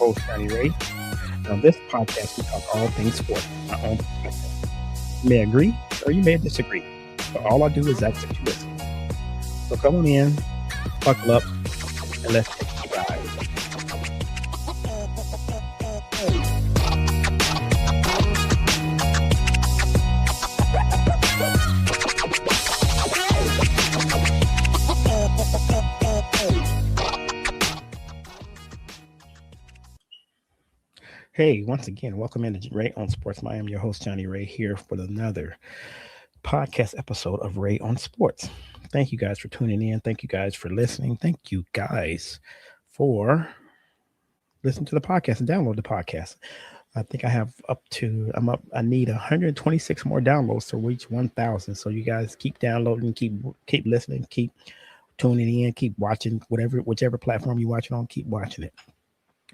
host, Johnny Ray. And on this podcast, we talk all things sports from our own perspective. You may agree or you may disagree, but all I do is ask that you listen. So come on in, buckle up, and let's take a ride. Hey, once again, welcome into Ray on Sports. I am your host, Johnny Ray, here for another podcast episode of Ray on Sports. Thank you guys for tuning in. Thank you guys for listening. Thank you guys for listening to the podcast and download the podcast. I think I need 126 more downloads to reach 1,000. So you guys keep downloading, keep listening, keep tuning in, keep watching whichever platform you're watching on, keep watching it.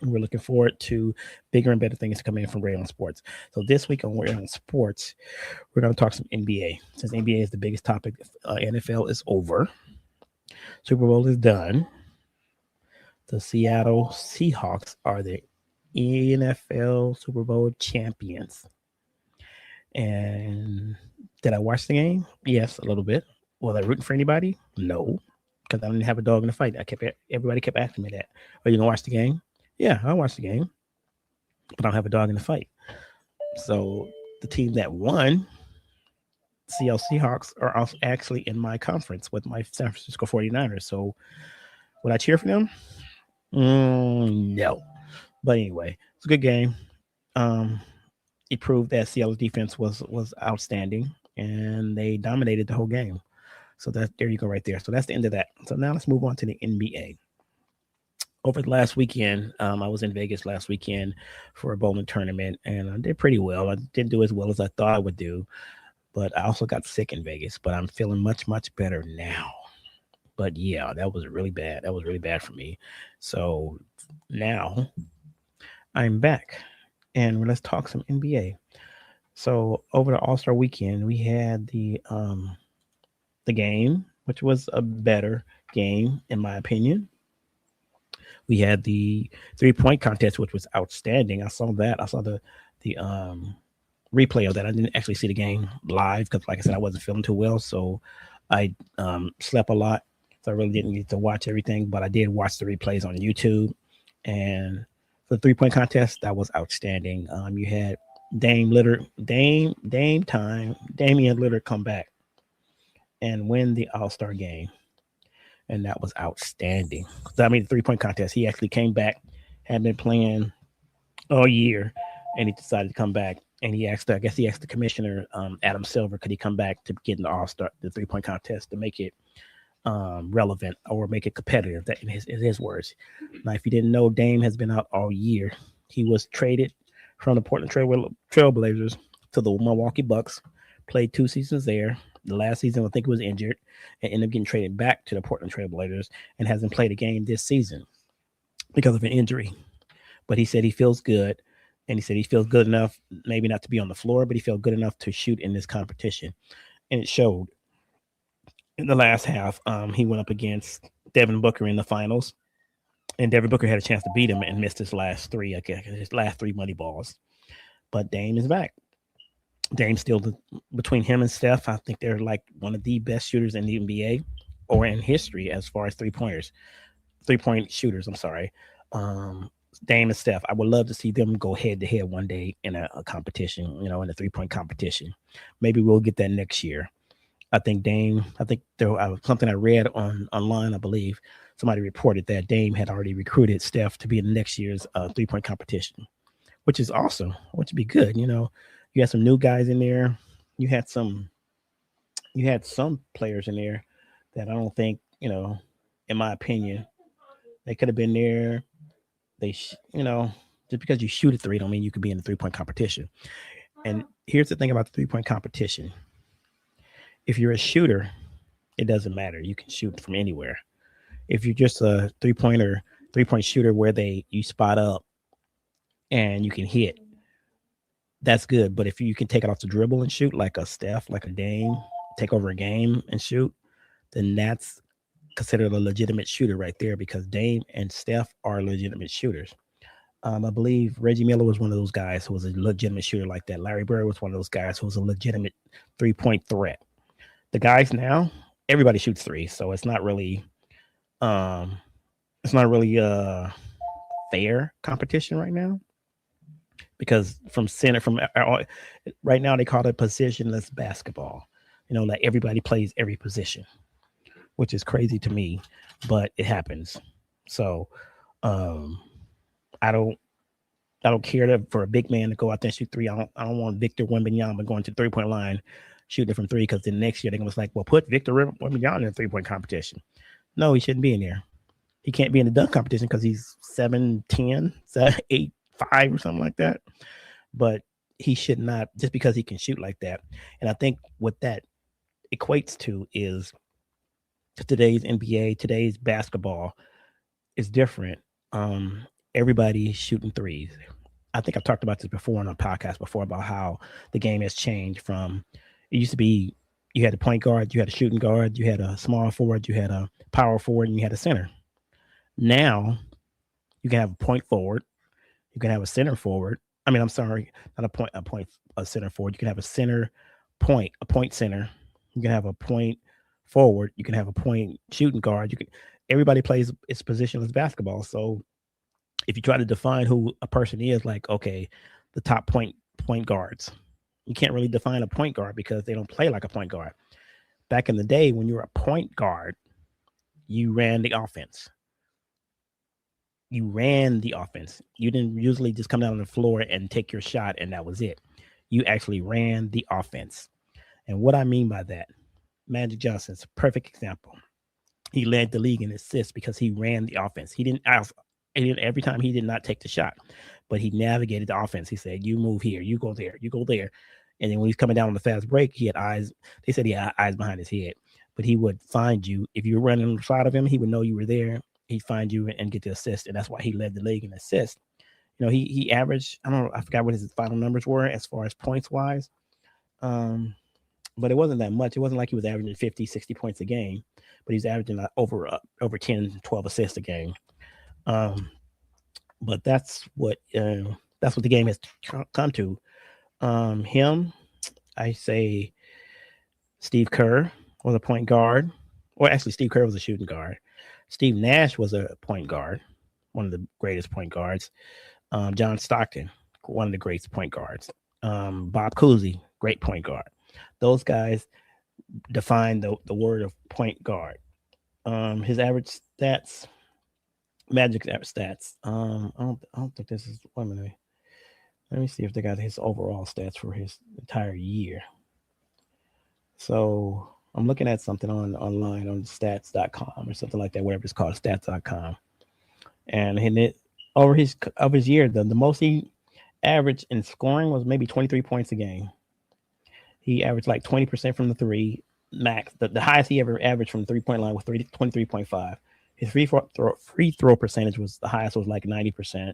We're looking forward to bigger and better things coming in from Ray on Sports. So this week on Ray on Sports, we're going to talk some NBA. Since NBA is the biggest topic, NFL is over. Super Bowl is done. The Seattle Seahawks are the NFL Super Bowl champions. And did I watch the game? Yes, a little bit. Was I rooting for anybody? No, because I didn't have a dog in the fight. Everybody kept asking me that. Are you going to watch the game? Yeah, I watched the game, but I don't have a dog in the fight. So the team that won, Seattle Seahawks, are also actually in my conference with my San Francisco 49ers. So would I cheer for them? No. But anyway, it's a good game. It proved that Seattle's defense was outstanding, and they dominated the whole game. So there you go right there. So that's the end of that. So now let's move on to the NBA. Over the last weekend, I was in Vegas last weekend for a bowling tournament, and I did pretty well. I didn't do as well as I thought I would do, but I also got sick in Vegas, but I'm feeling much, much better now. But yeah, that was really bad. That was really bad for me. So now I'm back, and let's talk some NBA. So over the All-Star weekend, we had the game, which was a better game, in my opinion. We had the 3-point contest, which was outstanding. I saw that. I saw the replay of that. I didn't actually see the game live because, like I said, I wasn't feeling too well, so I slept a lot. So I really didn't get to watch everything, but I did watch the replays on YouTube. And for the 3-point contest, that was outstanding. You had Damian Lillard come back and win the All-Star game. And that was outstanding. I mean, the 3-point contest, he actually came back, had been playing all year, and he decided to come back. And he asked the commissioner, Adam Silver, could he come back to get in the All-Star, the 3-point contest, to make it relevant or make it competitive, that in his words. Now, if you didn't know, Dame has been out all year. He was traded from the Portland Trailblazers to the Milwaukee Bucks, played 2 seasons there. The last season, I think he was injured and ended up getting traded back to the Portland Trailblazers and hasn't played a game this season because of an injury. But he said he feels good, and he said he feels good enough, maybe not to be on the floor, but he felt good enough to shoot in this competition. And it showed. In the last half, he went up against Devin Booker in the finals, and Devin Booker had a chance to beat him and missed his last 3 money balls. But Dame is back. Dame's still between him and Steph. I think they're like one of the best shooters in the NBA or in history as far as 3-point shooters. I'm sorry. Dame and Steph. I would love to see them go head to head one day in a competition, in a 3-point competition. Maybe we'll get that next year. I think there was something I read online, I believe. Somebody reported that Dame had already recruited Steph to be in next year's 3-point competition, which is awesome, which would be good. You had some new guys in there. You had some players in there that I don't think, in my opinion, they could have been there. Just because you shoot a 3 don't mean you could be in the 3-point competition. And here's the thing about the 3-point competition. If you're a shooter, it doesn't matter. You can shoot from anywhere. If you're just a 3-point shooter where you spot up and you can hit, that's good. But if you can take it off the dribble and shoot like a Steph, like a Dame, take over a game and shoot, then that's considered a legitimate shooter right there, because Dame and Steph are legitimate shooters. I believe Reggie Miller was one of those guys who was a legitimate shooter like that. Larry Bird was one of those guys who was a legitimate 3-point threat. The guys now, everybody shoots threes, so um, it's not really fair competition right now because from center from right now they call it positionless basketball. Like everybody plays every position, which is crazy to me, but it happens. So um, I don't I don't care for a big man to go out there and shoot three. I don't want Victor Wembanyama going to the 3-point line shooting from three because then next year they're going to be like, well, put Victor Wembanyama in the 3-point competition. No, he shouldn't be in there. He can't be in the dunk competition because he's 7'10", 8'5", or something like that. But he should not, just because he can shoot like that. And I think what that equates to is today's NBA, today's basketball is different. Everybody's shooting threes. I think I've talked about this before on a podcast before about how the game has changed from it used to be you had a point guard, you had a shooting guard, you had a small forward, you had a power forward, and you had a center. Now you can have a point forward, you can have a center forward. I mean, I'm sorry, not a center forward. You can have a center point, a point center. You can have a point forward. You can have a point shooting guard. You can. Everybody plays its positionless basketball. So if you try to define who a person is, like okay, the top point guards, you can't really define a point guard because they don't play like a point guard. Back in the day, when you were a point guard, you ran the offense. You ran the offense. You didn't usually just come down on the floor and take your shot and that was it. You actually ran the offense. And what I mean by that, Magic Johnson's a perfect example. He led the league in assists because he ran the offense. Every time he did not take the shot, but he navigated the offense. He said, "You move here, you go there, you go there." And then when he's coming down on the fast break, he had eyes. They said he had eyes behind his head, but he would find you if you were running on the side of him. He would know you were there. He'd find you and get the assist, and that's why he led the league in assists. He averaged. I don't know. I forgot what his final numbers were as far as points wise. But it wasn't that much. It wasn't like he was averaging 50, 60 points a game, but he's averaging over 10, 12 assists a game. But that's what the game has come to. Him, I say Steve Kerr was a point guard. Or actually, Steve Kerr was a shooting guard. Steve Nash was a point guard, one of the greatest point guards. John Stockton, one of the greatest point guards. Bob Cousy, great point guard. Those guys define the word of point guard. His average stats, Magic's average stats. I don't think this is. Wait a minute. Let me see if they got his overall stats for his entire year. So I'm looking at something online on stats.com or something like that, whatever it's called, stats.com. And over his year, the most he averaged in scoring was maybe 23 points a game. He averaged like 20% from the three max. The highest he ever averaged from the 3-point line was 23.5. His free throw percentage was the highest, was like 90%.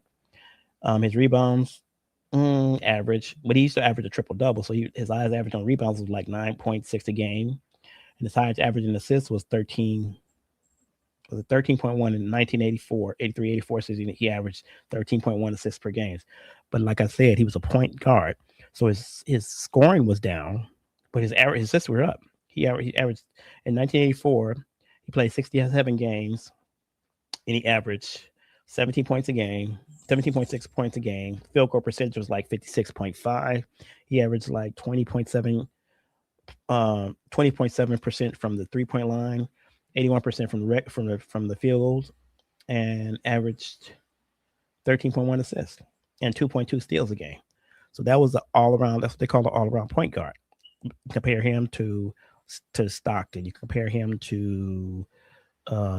His rebounds average, but he used to average a triple double. So his highest average on rebounds was like 9.6 a game, and his highest average in assists was 13. Was it 13.1 in 1984, 83, 84 season? He averaged 13.1 assists per game. But like I said, he was a point guard, so his scoring was down, but his assists were up. He averaged in 1984. He played 67 games, and he averaged 17 points a game, 17.6 points a game. Field goal percentage was like 56.5. He averaged like 20.7 20.7% from the 3-point line, 81% from the field goals, and averaged 13.1 assists and 2.2 steals a game. So that was the all around. That's what they call the all around point guard. Compare him to Stockton. You compare him to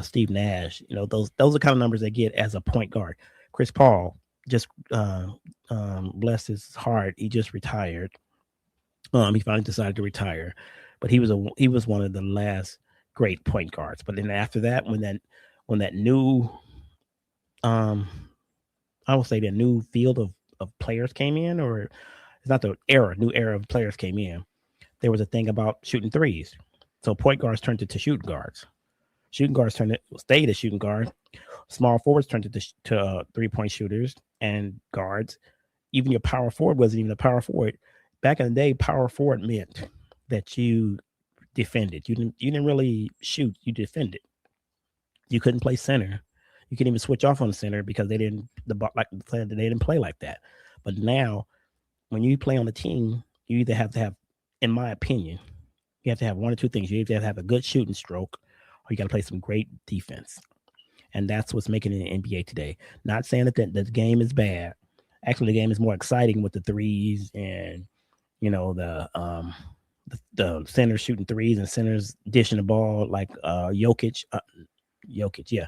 Steve Nash. Those are the kind of numbers they get as a point guard. Chris Paul just bless his heart. He just retired. He finally decided to retire, but he was one of the last great point guards. But then after that, when that new I will say the new field of players came in, or it's not the new era of players came in. There was a thing about shooting threes, so point guards turned into shooting guards. Shooting guards stayed as shooting guard. Small forwards turned to 3-point shooters and guards. Even your power forward wasn't even a power forward. Back in the day, power forward meant that you defended. You didn't really shoot. You defended. You couldn't play center. You couldn't even switch off on the center because they didn't they didn't play like that. But now, when you play on the team, you either have to have, in my opinion, you have to have one or two things. You either have to have a good shooting stroke, or you got to play some great defense, and that's what's making it in the NBA today. Not saying that the game is bad. Actually, the game is more exciting with the threes and the centers shooting threes and centers dishing the ball like Jokic, yeah,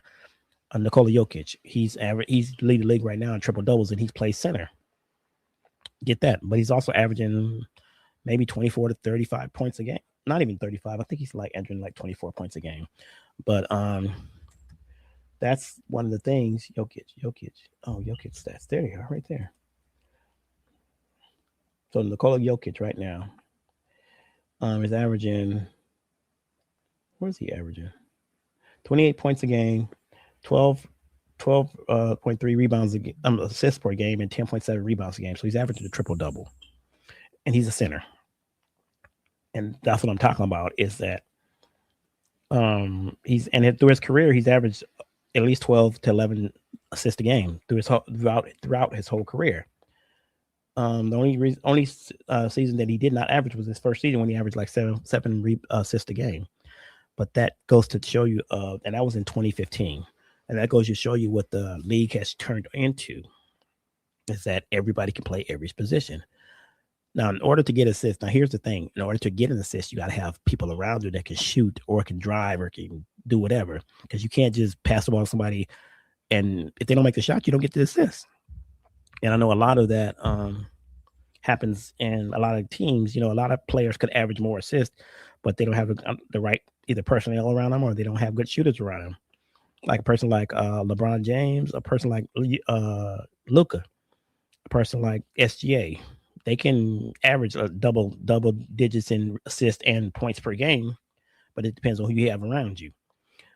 Nikola Jokic. He's leading the league right now in triple doubles, and he's plays center. Get that, but he's also averaging maybe 24 to 35 points a game. Not even 35. I think he's like entering like 24 points a game. But that's one of the things. Jokic. Oh, Jokic stats. There you are, right there. So Nikola Jokic right now is averaging. What is he averaging? 28 points a game, 12.3 rebounds a game, assists per game, and 10.7 rebounds a game. So he's averaging a triple double, and he's a center. And that's what I'm talking about. Is that through his career he's averaged at least 12 to 11 assists a game throughout his whole career. The only season that he did not average was his first season when he averaged like seven assists a game. But that goes to show you, and that was in 2015, and that goes to show you what the league has turned into, is that everybody can play every position. Now, in order to get assists, now here's the thing: in order to get an assist, you got to have people around you that can shoot or can drive or can do whatever, because you can't just pass the ball to somebody, and if they don't make the shot, you don't get the assist. And I know a lot of that happens in a lot of teams. A lot of players could average more assists, but they don't have the right either personnel around them, or they don't have good shooters around them. Like a person like LeBron James, a person like Luka, a person like SGA. They can average a double digits in assists and points per game, but it depends on who you have around you.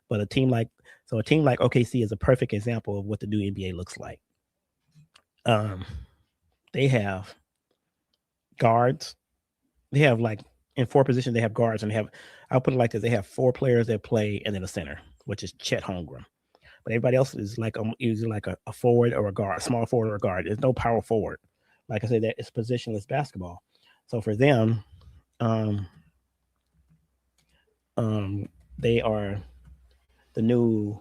But a team like OKC is a perfect example of what the new NBA looks like. They have guards. They have like in four positions they have guards, and I'll put it like this: they have four players that play and then a center, which is Chet Holmgren. But everybody else is like usually like a forward or a guard, a small forward or a guard. There's no power forward. Like I said, that it's positionless basketball. So for them, they are the new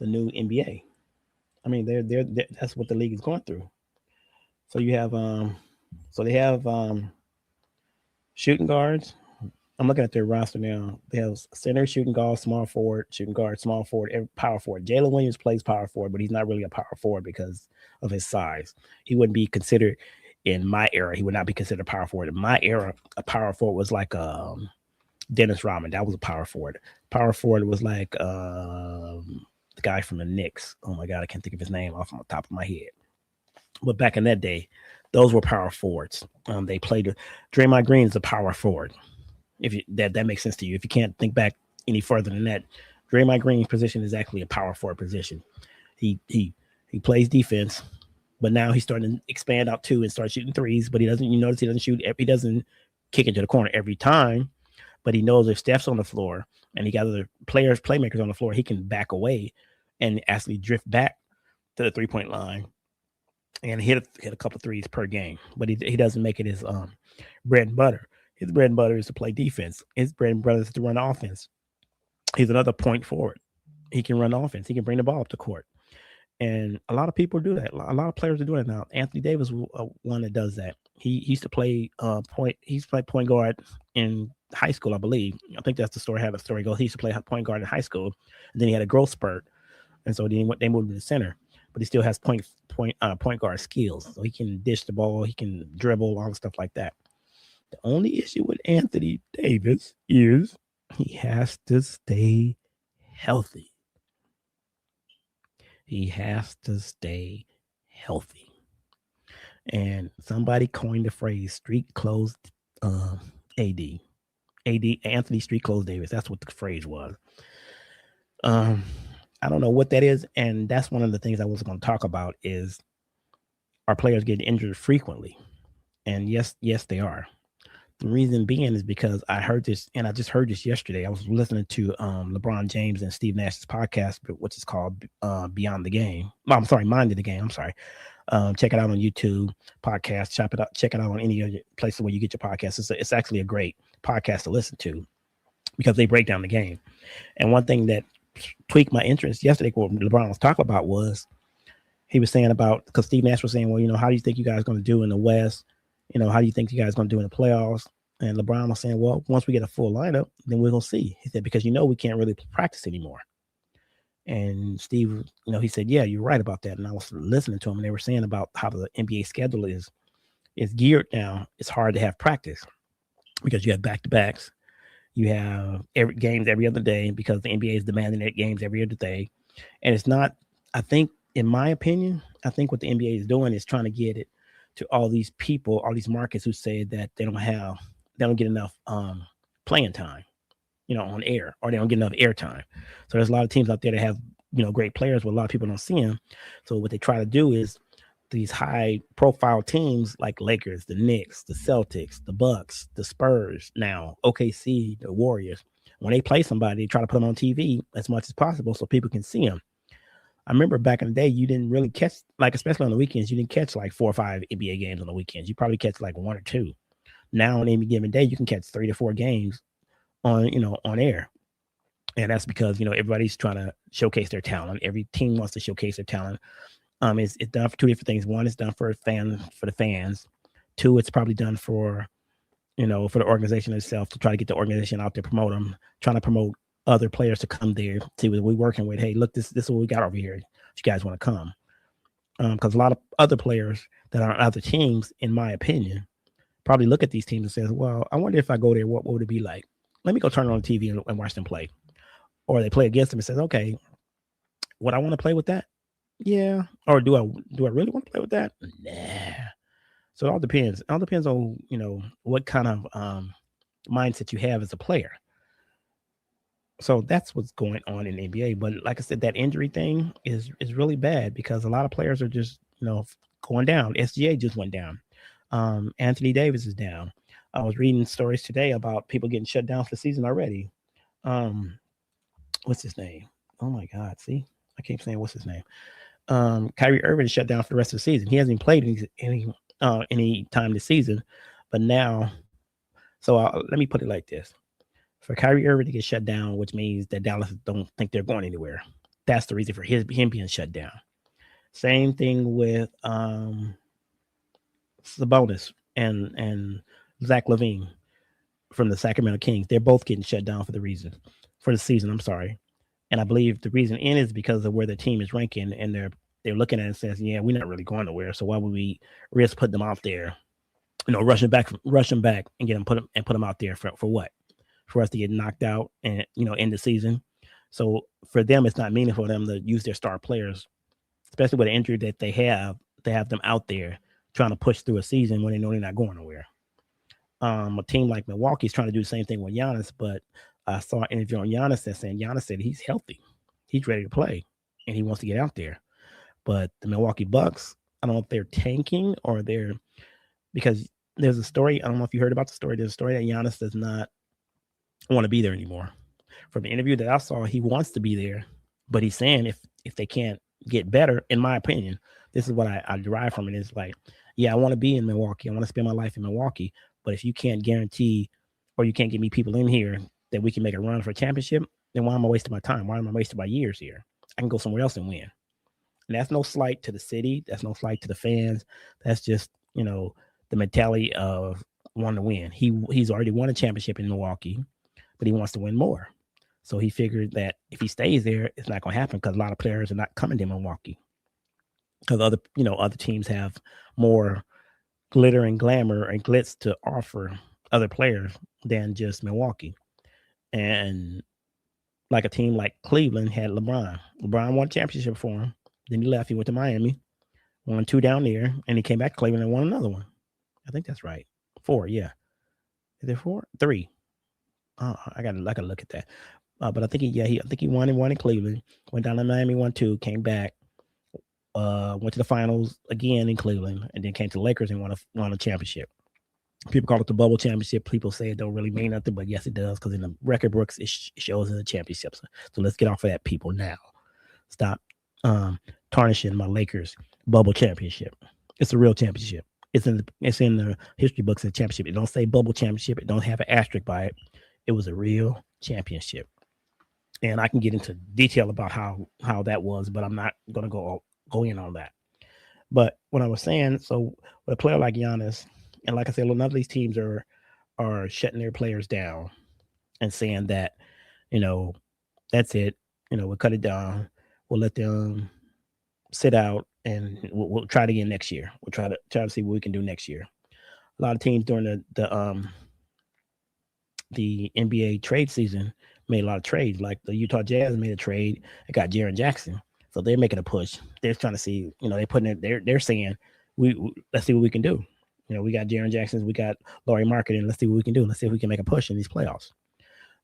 NBA. I mean, they're that's what the league is going through. So you have they have shooting guards. I'm looking at their roster now. They have center, shooting guard, small forward, shooting guard, small forward, power forward. Jalen Williams plays power forward, but he's not really a power forward because of his size. He wouldn't be considered in my era. He would not be considered a power forward. In my era, a power forward was like Dennis Rodman. That was a power forward. Power forward was like the guy from the Knicks. Oh my God, I can't think of his name off the top of my head. But back in that day, those were power forwards. They played. Draymond Green is a power forward. If that makes sense to you. If you can't think back any further than that, Draymond Green's position is actually a power forward position. He plays defense, but now he's starting to expand out too and start shooting threes. But he doesn't. You notice he doesn't shoot. He doesn't kick into the corner every time. But he knows if Steph's on the floor and he got other playmakers on the floor, he can back away and actually drift back to the 3-point line and hit a couple of threes per game. But he doesn't make it his bread and butter. His bread and butter is to play defense. His bread and butter is to run offense. He's another point forward. He can run offense. He can bring the ball up the court. And a lot of people do that. A lot of players are doing it now. Anthony Davis was one that does that. He used to play point. He's played point guard in high school, I believe. I think that's the story. How the story goes. He used to play point guard in high school, and then he had a growth spurt, and so then they moved to the center. But he still has point guard skills. So he can dish the ball. He can dribble, all the stuff like that. The only issue with Anthony Davis is he has to stay healthy. He has to stay healthy. And somebody coined the phrase street clothes AD. Anthony Street Clothes Davis. That's what the phrase was. Um, I don't know what that is, and that's one of the things I was going to talk about is our players getting injured frequently, and yes, they are. The reason being is because I heard this, and I just heard this yesterday. I was listening to LeBron James and Steve Nash's podcast, which is called Beyond the Game. Oh, I'm sorry, Mind of the Game. I'm sorry. Check it out on YouTube podcast. Check it out on any other places where you get your podcasts. It's actually a great podcast to listen to because they break down the game. And one thing that tweaked my interest yesterday, what LeBron was talking about was he was saying about, because Steve Nash was saying, well, how do you think you guys are going to do in the West? How do you think you guys are going to do in the playoffs? And LeBron was saying, well, once we get a full lineup, then we're going to see. He said, because we can't really practice anymore. And Steve, he said, yeah, you're right about that. And I was listening to him, and they were saying about how the NBA schedule is geared now. It's hard to have practice because you have back-to-backs. You have games every other day because the NBA is demanding that games every other day. And it's not, I think, in my opinion, I think what the NBA is doing is trying to get it to all these people, all these markets who say that they don't get enough playing time, on air, or they don't get enough air time. So there's a lot of teams out there that have, great players, but a lot of people don't see them. So what they try to do is these high profile teams like Lakers, the Knicks, the Celtics, the Bucks, the Spurs, now OKC, the Warriors, when they play somebody, they try to put them on TV as much as possible so people can see them. I remember back in the day, you didn't really catch, like, especially on the weekends, you didn't catch like 4 or 5 NBA games on the weekends. You probably catch like 1 or 2. Now on any given day, you can catch 3 to 4 games on air. And that's because, everybody's trying to showcase their talent. Every team wants to showcase their talent. It's done for 2 different things. One, it's done for the fans. 2, it's probably done for the organization itself, to try to get the organization out there, promote them, trying to promote other players to come there, see what we're working with. Hey, look, this is what we got over here. If you guys want to come. Because a lot of other players that are on other teams, in my opinion, probably look at these teams and says, well, I wonder if I go there, what would it be like? Let me go turn on the TV and watch them play. Or they play against them and says, okay, would I want to play with that? Yeah. Or do I really want to play with that? Nah. So it all depends. It all depends on, what kind of mindset you have as a player. So that's what's going on in the NBA. But like I said, that injury thing is really bad because a lot of players are just, going down. SGA just went down. Anthony Davis is down. I was reading stories today about people getting shut down for the season already. What's his name? Oh my God. See, I keep saying what's his name. Kyrie Irving is shut down for the rest of the season. He hasn't played any time this season, but now, so let me put it like this. For Kyrie Irving to get shut down, which means that Dallas don't think they're going anywhere. That's the reason for him being shut down. Same thing with Sabonis and Zach LaVine from the Sacramento Kings. They're both getting shut down for the season. I'm sorry. And I believe the reason is because of where the team is ranking, and they're looking at it and saying, yeah, we're not really going nowhere. So why would we risk putting them out there, rush them back and get them put them out there for what? For us to get knocked out and, end the season. So for them, it's not meaningful for them to use their star players, especially with the injury that they have them out there trying to push through a season when they know they're not going nowhere. A team like Milwaukee is trying to do the same thing with Giannis, but I saw an interview on Giannis Giannis said he's healthy. He's ready to play and he wants to get out there. But the Milwaukee Bucks, I don't know if they're tanking or because there's a story. I don't know if you heard about the story. There's a story that Giannis does not want to be there anymore. From the interview that I saw, he wants to be there, but he's saying if they can't get better, in my opinion, this is what I derive from it. It's like, yeah, I want to be in Milwaukee. I want to spend my life in Milwaukee. But if you can't guarantee or you can't get me people in here that we can make a run for a championship, then why am I wasting my time? Why am I wasting my years here? I can go somewhere else and win. And that's no slight to the city. That's no slight to the fans. That's just, the mentality of wanting to win. He's already won a championship in Milwaukee, but he wants to win more. So he figured that if he stays there, it's not going to happen because a lot of players are not coming to Milwaukee. Because other teams have more glitter and glamour and glitz to offer other players than just Milwaukee. And like a team like Cleveland had LeBron. LeBron won a championship for him. Then he left. He went to Miami, won 2 down there, and he came back to Cleveland and won another one. I think that's right. 4, yeah. Is there 4? 3. I gotta look at that. But I think I think he won in Cleveland. Went down to Miami, won two, came back, went to the finals again in Cleveland, and then came to the Lakers and won a championship. People call it the bubble championship. People say it don't really mean nothing, but yes, it does because in the record books it shows in the championships. So let's get off of that, people. Now, stop tarnishing my Lakers bubble championship. It's a real championship. It's in the history books of the championship. It don't say bubble championship. It don't have an asterisk by it. It was a real championship, and I can get into detail about how that was, but I'm not gonna go in on that. But what I was saying, so with a player like Giannis, and like I said, none of these teams are shutting their players down and saying that, you know, that's it. We'll cut it down. We'll let them sit out, and we'll try it again next year. We'll try to see what we can do next year. A lot of teams during the NBA trade season made a lot of trades. Like the Utah Jazz made a trade and got Jaren Jackson. So they're making a push. They're trying to see, they're putting it. They're saying, we let's see what we can do. We got Jaren Jackson, we got Laurie Marketing. Let's see what we can do. Let's see if we can make a push in these playoffs.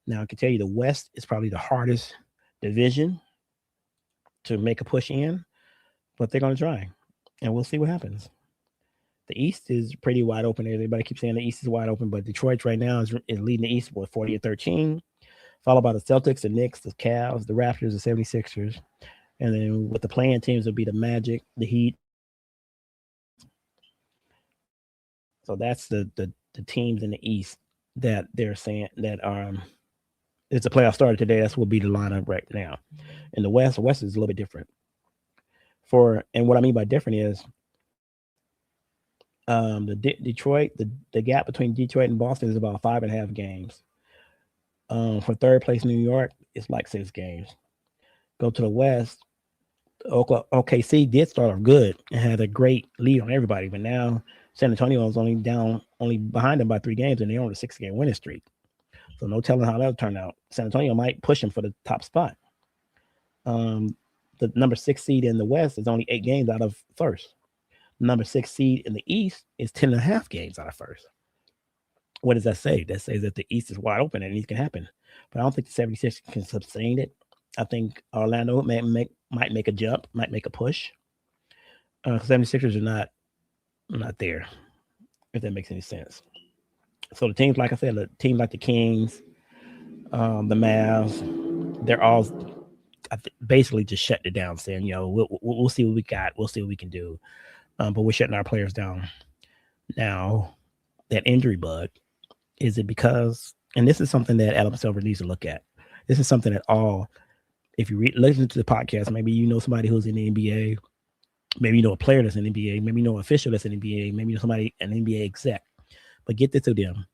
Now I can tell you the West is probably the hardest division to make a push in, but they're going to try, and we'll see what happens. The East is pretty wide open. Everybody keeps saying the East is wide open, but Detroit right now is leading the East with 40-13, followed by the Celtics, the Knicks, the Cavs, the Raptors, the 76ers. And then with the playing teams would be the Magic, the Heat. So that's the teams in the East that they're saying that it's a playoff starter today. That's what will be the lineup right now. In the West is a little bit different. And what I mean by different is Detroit, the gap between Detroit and Boston is about 5.5 games. For third place New York, it's like 6 games. Go to the West. OKC did start off good and had a great lead on everybody, but now San Antonio is only behind them by 3 games, and they're on a 6-game winning streak. So no telling how that'll turn out. San Antonio might push them for the top spot. The number 6 seed in the West is only 8 games out of first. Number 6 seed in the East is 10.5 games out of first. What does that say? That says that the East is wide open and anything can happen. But I don't think the 76ers can sustain it. I think Orlando might make a jump, might make a push. 76ers are not there, if that makes any sense. So the teams, like I said, the teams like the Kings, the Mavs, they're all basically just shutting it down, saying, we'll see what we got. We'll see what we can do. But we're shutting our players down. Now, that injury bug, is it because, and this is something that Adam Silver needs to look at. This is something that if you listen to the podcast, maybe you know somebody who's in the NBA, maybe you know a player that's in the NBA, maybe you know an official that's in the NBA, maybe you know somebody, an NBA exec, but get this to them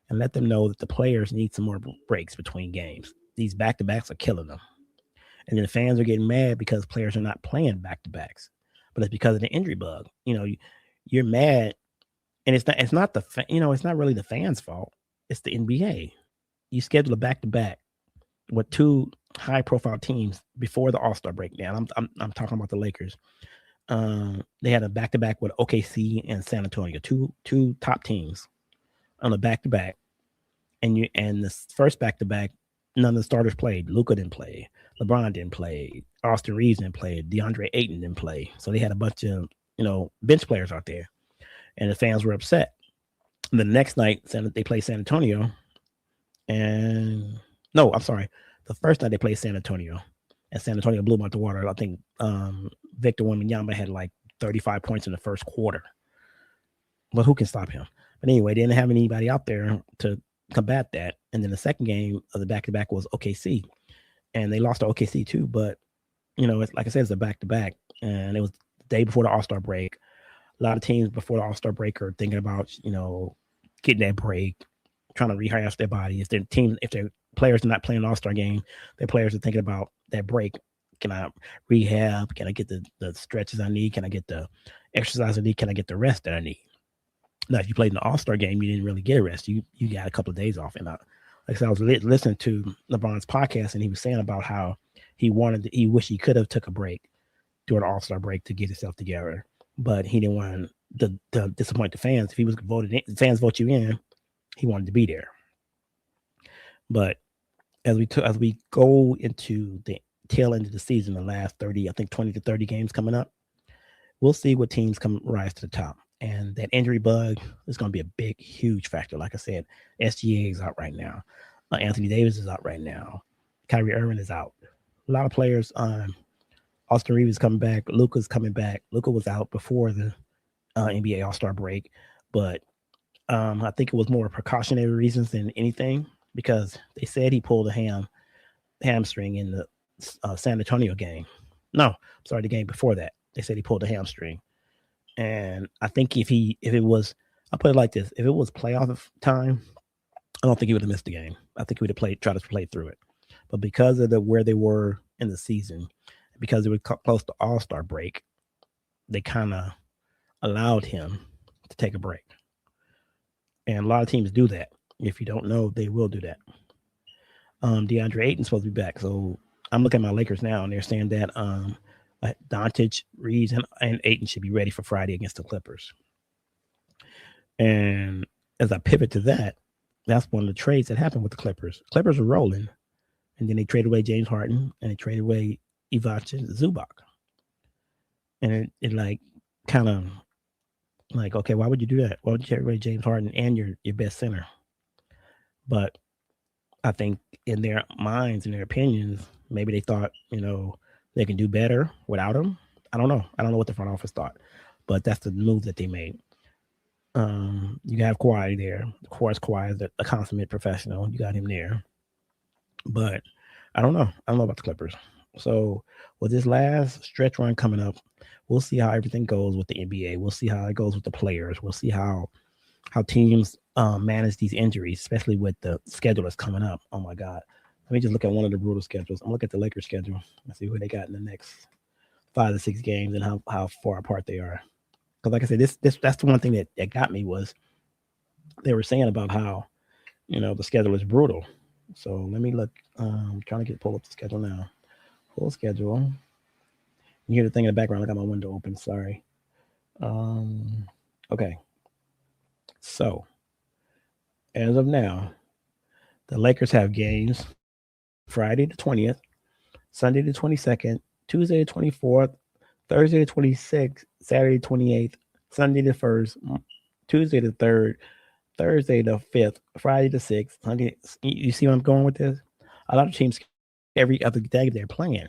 and let them know that the players need some more breaks between games. These back-to-backs are killing them. And then the fans are getting mad because players are not playing back-to-backs, but it's because of the injury bug. You're mad, and it's not really the fans' fault. It's the NBA. You schedule a back-to-back with 2 high-profile teams before the All-Star break. Now, I'm talking about the Lakers. They had a back-to-back with OKC and San Antonio, two top teams on a back-to-back. And the first back-to-back, none of the starters played. Luka didn't play. LeBron didn't play. Austin Reeves didn't play. DeAndre Ayton didn't play. So they had a bunch of bench players out there, and the fans were upset. And the next night, they played San Antonio, and no, I'm sorry. The first night they played San Antonio, and San Antonio blew them out the water. I think Victor Wembanyama had like 35 points in the first quarter. But who can stop him? But anyway, they didn't have anybody out there to combat that. And then the second game of the back-to-back was OKC, and they lost to OKC too. But it's like I said, it's a back-to-back, and it was the day before the All-Star break. A lot of teams before the All-Star break are thinking about getting that break, trying to rehash their body. If their players are not playing an All-Star game, their players are thinking about that break. Can I rehab? Can I get the stretches I need? Can I get the exercise I need? Can I get the rest that I need? Now, if you played in the All-Star game, you didn't really get a rest. You got a couple of days off. And like I said, I was listening to LeBron's podcast, and he was saying about how he wished he could have took a break during the All-Star break to get himself together, but he didn't want to disappoint the fans. If he was voted in, the fans vote you in, he wanted to be there. But as we go into the tail end of the season, the last 30, I think 20 to 30 games coming up, we'll see what teams come rise to the top. And that injury bug is going to be a big, huge factor. Like I said, SGA is out right now. Anthony Davis is out right now. Kyrie Irving is out. A lot of players. Austin Reeves is coming back. Luka's coming back. Luka was out before the NBA All Star break, but I think it was more precautionary reasons than anything because they said he pulled a hamstring in the San Antonio game. No, sorry, the game before that. They said he pulled a hamstring, and I think if it was, I'll put it like this: if it was playoff time, I don't think he would have missed the game. I think he would have tried to play through it, but because of the where they were in the season, because it was close to All Star break, they kind of allowed him to take a break. And a lot of teams do that. If you don't know, they will do that. DeAndre Ayton's supposed to be back. So I'm looking at my Lakers now, and they're saying that Doncic, Reeves, and Ayton should be ready for Friday against the Clippers. And as I pivot to that, that's one of the trades that happened with the Clippers. Clippers were rolling, and then they traded away James Harden, and they traded away Ivica Zubac. And it like kind of like, okay, why would you do that? Why would you trade away James Harden and your best center? But I think in their minds and their opinions, maybe they thought, they can do better without him. I don't know. I don't know what the front office thought, but that's the move that they made. You have Kawhi there. Of course, Kawhi is a consummate professional. You got him there. But I don't know. I don't know about the Clippers. So with this last stretch run coming up, we'll see how everything goes with the NBA. We'll see how it goes with the players. We'll see how teams manage these injuries, especially with the schedule that's coming up. Oh my God. Let me just look at one of the brutal schedules. I'm looking at the Lakers schedule and see who they got in the next 5 to 6 games and how far apart they are. Because like I said, that's the one thing that got me was they were saying about how, the schedule is brutal. So let me look. I'm trying to pull up the schedule now. Full schedule. You hear the thing in the background. I got my window open. Sorry. Okay. So as of now, the Lakers have games Friday the 20th, Sunday the 22nd, Tuesday the 24th, Thursday the 26th, Saturday the 28th, Sunday the 1st, Tuesday the 3rd, Thursday the 5th, Friday the 6th, Sunday. You see where I'm going with this? A lot of teams every other day they're playing.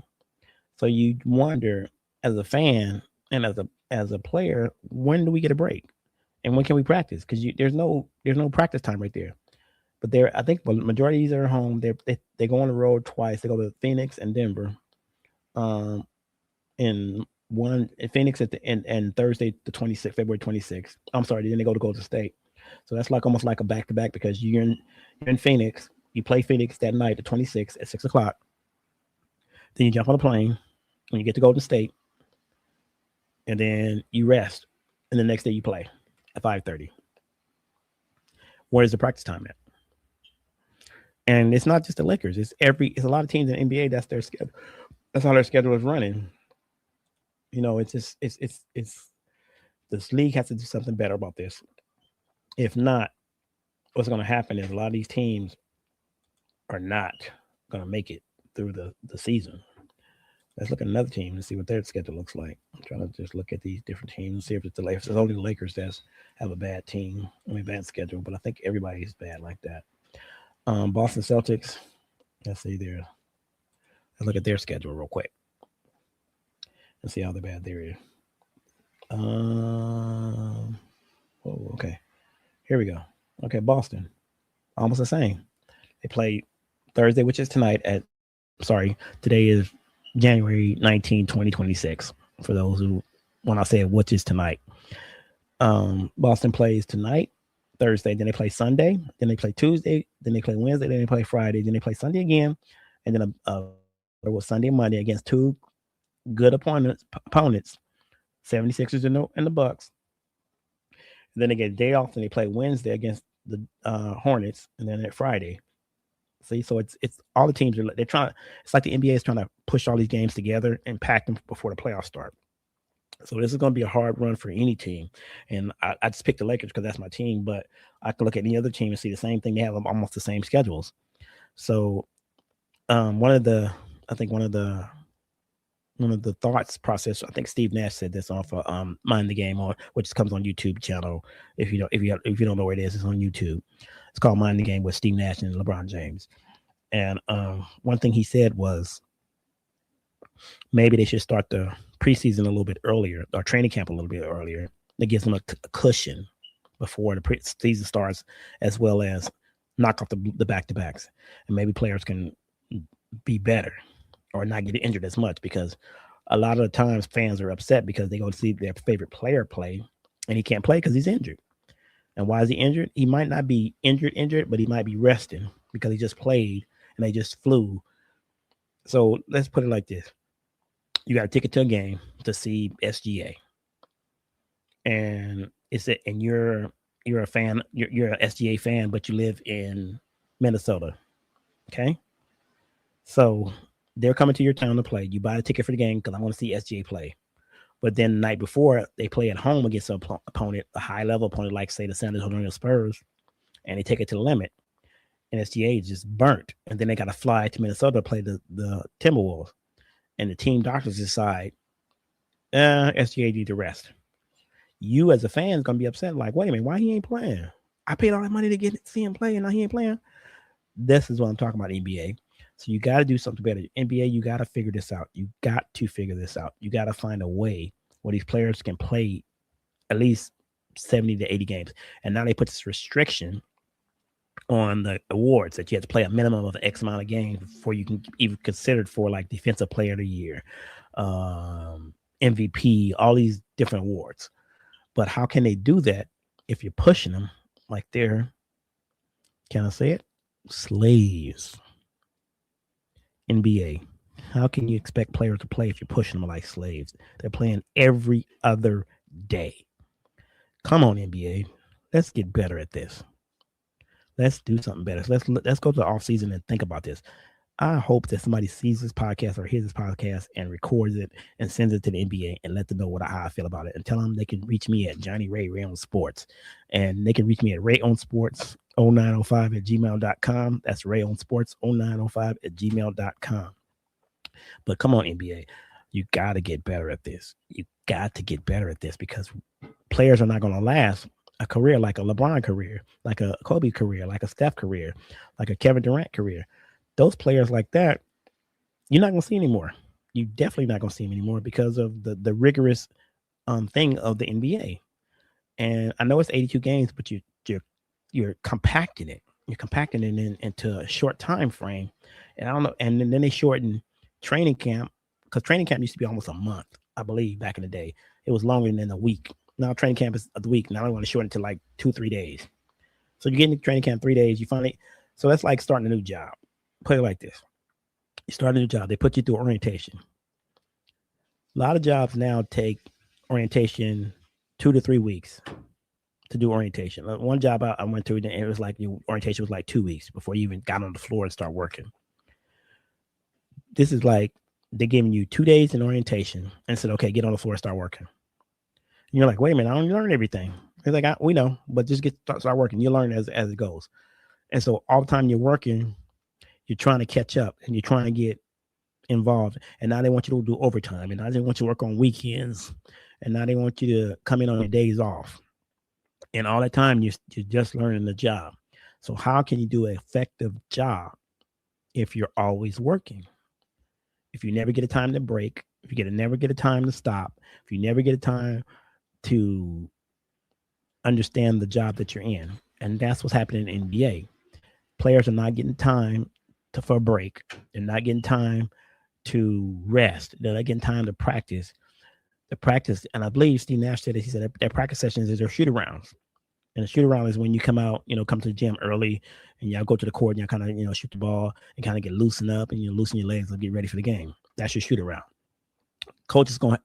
So you wonder as a fan and as a player, when do we get a break? And when can we practice? Because there's no practice time right there. But I think the majority of these are at home. They go on the road twice. They go to Phoenix and Denver. In one in Phoenix at the end and Thursday the 26th, February 26th. I'm sorry, then they go to Golden State. So that's like almost like a back to back because you're in Phoenix. You play Phoenix that night, the 26th at 6:00. Then you jump on a plane and you get to Golden State, and then you rest, and the next day you play at 5:30. Where's the practice time at? And it's not just the Lakers. It's a lot of teams in the NBA. That's their schedule. That's how their schedule is running. It's just it's this league has to do something better about this. If not, what's going to happen is a lot of these teams are not going to make it through the season. Let's look at another team and see what their schedule looks like. I'm trying to just look at these different teams and see if it's the Lakers. It's only the Lakers that have a bad team, bad schedule, but I think everybody's bad like that. Boston Celtics, let's see there. Let's look at their schedule real quick and see how bad they're. Okay. Here we go. Okay, Boston, almost the same. They play Thursday, which is tonight today is January 19, 2026. For those who, when I say which is tonight, Boston plays tonight, Thursday, then they play Sunday, then they play Tuesday, then they play Wednesday, then they play Friday, then they play Sunday again, and then it was Sunday and Monday against two good opponents, 76ers and the Bucks. And then they get a day off and they play Wednesday against the Hornets, and then at Friday. See, so it's all the teams they're trying. It's like the NBA is trying to push all these games together and pack them before the playoffs start. So this is going to be a hard run for any team. And I just picked the Lakers because that's my team, but I can look at any other team and see the same thing. They have almost the same schedules. So one of the thoughts process. I think Steve Nash said this off of Mind the Game, or which comes on YouTube channel. If you don't know where it is, it's on YouTube. It's called Mind the Game with Steve Nash and LeBron James. And one thing he said was maybe they should start the preseason a little bit earlier, or training camp a little bit earlier. That gives them a cushion before the season starts, as well as knock off the back-to-backs, and maybe players can be better or not get injured as much, because a lot of the times fans are upset because they go to see their favorite player play and he can't play because he's injured. And why is he injured? He might not be injured, but he might be resting because he just played and they just flew. So let's put it like this. You got a ticket to a game to see SGA. And you're a fan, you're an SGA fan, but you live in Minnesota. Okay. So they're coming to your town to play. You buy a ticket for the game because I want to see SGA play. But then the night before, they play at home against an opponent, a high-level opponent, like, say, the San Antonio Spurs, and they take it to the limit. And SGA is just burnt. And then they got to fly to Minnesota to play the Timberwolves. And the team doctors decide, SGA need to rest. You as a fan is going to be upset, like, wait a minute, why he ain't playing? I paid all that money to see him play, and now he ain't playing. This is what I'm talking about, NBA. So you got to do something better. NBA, you got to figure this out. You got to figure this out. You got to find a way where these players can play at least 70 to 80 games. And now they put this restriction on the awards that you have to play a minimum of X amount of games before you can even considered for like Defensive Player of the Year, MVP, all these different awards. But how can they do that if you're pushing them like they're, can I say it? Slaves. NBA. How can you expect players to play if you're pushing them like slaves? They're playing every other day. Come on, NBA. Let's get better at this. Let's do something better. So let's go to the off season and think about this. I hope that somebody sees this podcast or hears this podcast and records it and sends it to the NBA and let them know how I feel about it, and tell them they can reach me at Johnny Ray on Sports, and they can reach me at rayonsports0905@gmail.com. That's rayonsports0905@gmail.com. But come on, NBA, you got to get better at this. You got to get better at this, because players are not going to last a career like a LeBron career, like a Kobe career, like a Steph career, like a Kevin Durant career. Those players like that, you're not going to see anymore. You definitely not going to see them anymore because of the rigorous thing of the NBA. And I know it's 82 games, but you're compacting it. You're compacting it into a short time frame. And I don't know. And then they shorten training camp, because training camp used to be almost a month, I believe, back in the day. It was longer than a week. Now training camp is a week. Now they want to shorten it to like 2-3 days. So you get into training camp 3 days. You finally, so that's like starting a new job. Put it like this. You start a new job. They put you through orientation. A lot of jobs now take orientation 2 to 3 weeks to do orientation. One job I went to, it was like orientation was like 2 weeks before you even got on the floor and start working. This is like they're giving you 2 days in orientation and said, okay, get on the floor and start working. And you're like, wait a minute, I don't learn everything. It's like, we know, but just start working. You learn as it goes. And so all the time you're working, you're trying to catch up and you're trying to get involved. And now they want you to do overtime. And now they want you to work on weekends. And now they want you to come in on your days off. And all that time you're just learning the job. So how can you do an effective job if you're always working? If you never get a time to break, if you never get a time to stop, if you never get a time to understand the job that you're in. And that's what's happening in NBA. Players are not getting time for a break. They're not getting time to rest. They're not getting time to practice. The practice, and I believe Steve Nash said it, he said their practice sessions is their shoot arounds. And the shoot around is when you come out, come to the gym early and y'all go to the court and y'all kind of, shoot the ball and kind of get loosened up and you loosen your legs and get ready for the game. That's your shoot around. Coaches are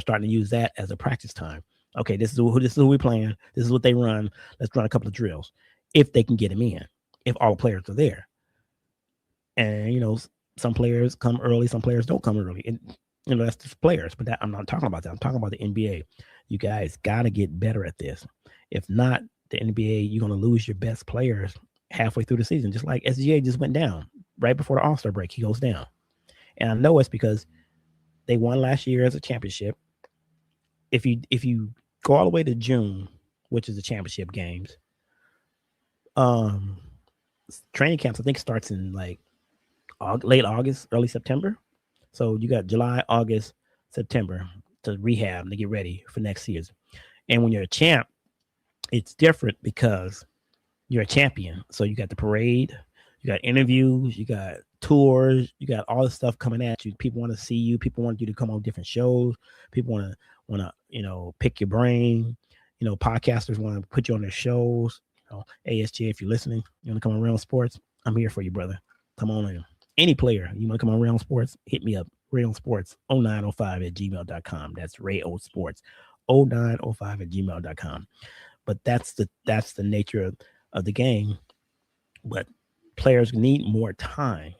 starting to use that as a practice time. Okay, this is who we're playing. This is what they run. Let's run a couple of drills if they can get them in, if all the players are there. And, some players come early, some players don't come early. And, that's just players, but I'm not talking about that. I'm talking about the NBA. You guys got to get better at this. If not, the NBA, you're going to lose your best players halfway through the season, just like SGA just went down right before the All-Star break. He goes down. And I know it's because they won last year as a championship. If you go all the way to June, which is the championship games, um, training camps I think starts in like late August, early September. So you got July, August, September to rehab to get ready for next season. And when you're a champ, it's different because you're a champion. So you got the parade, you got interviews, you got tours, you got all this stuff coming at you. People want to see you. People want you to come on different shows. People want to pick your brain. Podcasters want to put you on their shows. ASJ, if you're listening, you want to come on Real Sports, I'm here for you, brother. Come on in. Any player, you want to come on Real Sports, hit me up. Real Sports 0905@gmail.com. That's Ray O Sports 0905@gmail.com. But that's the nature of the game. But players need more time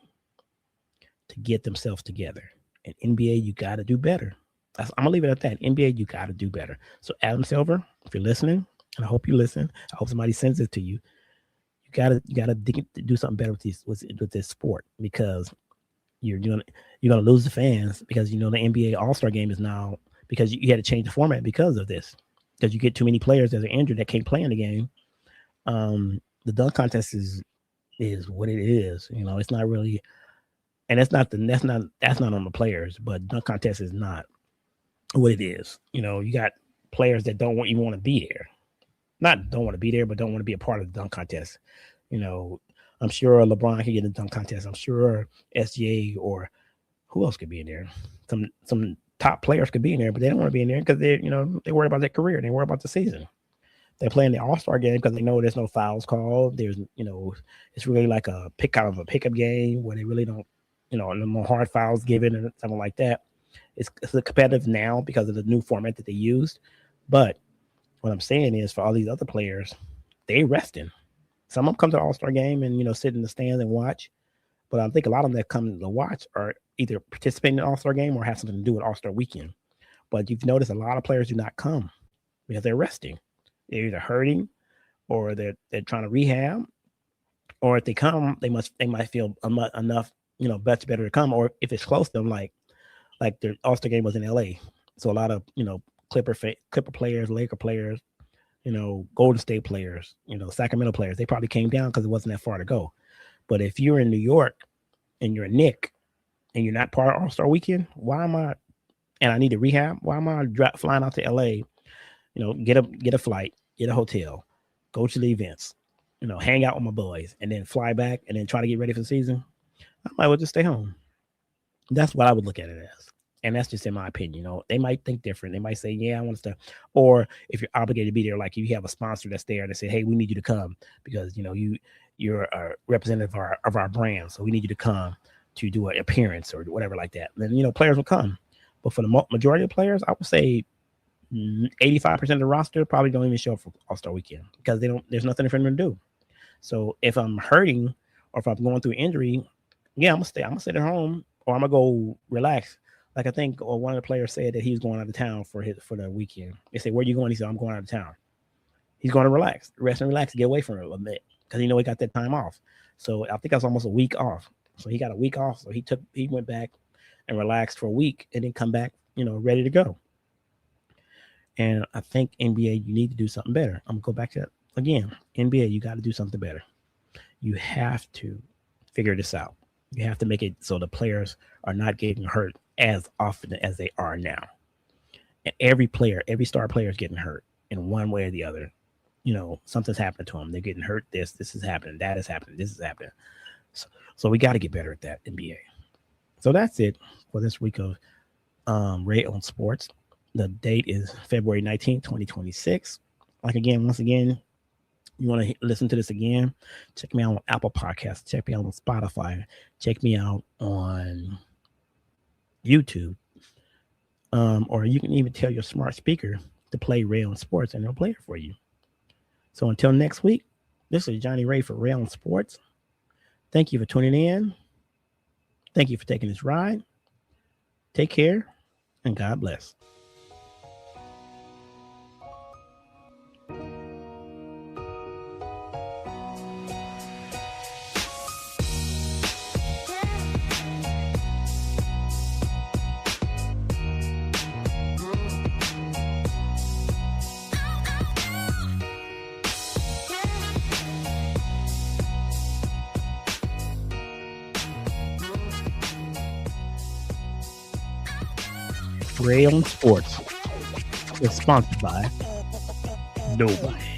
to get themselves together. And NBA, you got to do better. I'm gonna leave it at that. NBA, you got to do better. So Adam Silver, if you're listening, and I hope you listen, I hope somebody sends it to you. You gotta do something better with this sport, because you're gonna lose the fans, because the NBA All-Star game is now, because you had to change the format because of this, because you get too many players that are injured that can't play in the game. The dunk contest is what it is. It's not really, and that's not on the players, but dunk contest is not what it is. You got players that don't even want to be there. Not don't want to be there, but don't want to be a part of the dunk contest. I'm sure LeBron could get in the dunk contest. I'm sure SGA or who else could be in there. Some top players could be in there, but they don't want to be in there because they worry about their career. They worry about the season. They're playing the All-Star game because they know there's no fouls called. There's, it's really like a pickup game where they really don't, no hard fouls given and something like that. It's competitive now because of the new format that they used. But what I'm saying is, for all these other players, they resting. Some of them come to the All-Star game and, sit in the stands and watch. But I think a lot of them that come to watch are either participating in the All-Star game or have something to do with All-Star weekend. But you've noticed a lot of players do not come because they're resting. They're either hurting or they're trying to rehab, or if they come, they might feel enough, much better to come. Or if it's close to them, like their All-Star game was in LA. So a lot of, Clipper players, Laker players, Golden State players, Sacramento players, they probably came down because it wasn't that far to go. But if you're in New York and you're a Knick and you're not part of All-Star weekend, and I need to rehab, why am I flying out to LA, get a flight, get a hotel, go to the events, hang out with my boys, and then fly back and then try to get ready for the season? I might well just stay home. That's what I would look at it as. And that's just in my opinion. They might think different. They might say, yeah, I want to stay. Or if you're obligated to be there, like if you have a sponsor that's there and they say, hey, we need you to come because, you're a representative of our brand. So we need you to come to do an appearance or whatever like that. Then, players will come. But for the majority of players, I would say 85% of the roster probably don't even show up for All-Star weekend because there's nothing for them to do. So if I'm hurting or if I'm going through injury, yeah, I'm gonna stay at home, or I'm gonna go relax. Like I think one of the players said that he was going out of town for the weekend. They said, where are you going? He said, I'm going out of town. He's going to relax, rest and relax, get away from it a bit because he got that time off. So I think that's almost a week off. So he got a week off. So he went back and relaxed for a week and then come back, ready to go. And I think NBA, you need to do something better. I'm gonna go back to that again. NBA, you got to do something better. You have to figure this out. You have to make it so the players are not getting hurt as often as they are now. And every star player is getting hurt in one way or the other. Something's happened to them. They're getting hurt. This is happening. That is happening. This is happening. So we got to get better at that, NBA. So that's it for this week of Ray on Sports. The date is February 19th, 2026. Once again, you want to listen to this again, check me out on Apple Podcasts. Check me out on Spotify. Check me out on YouTube. Or you can even tell your smart speaker to play Ray on Sports, and they'll play it for you. So until next week, this is Johnny Ray for Ray on Sports. Thank you for tuning in. Thank you for taking this ride. Take care, and God bless. Ray on Sports is sponsored by nobody.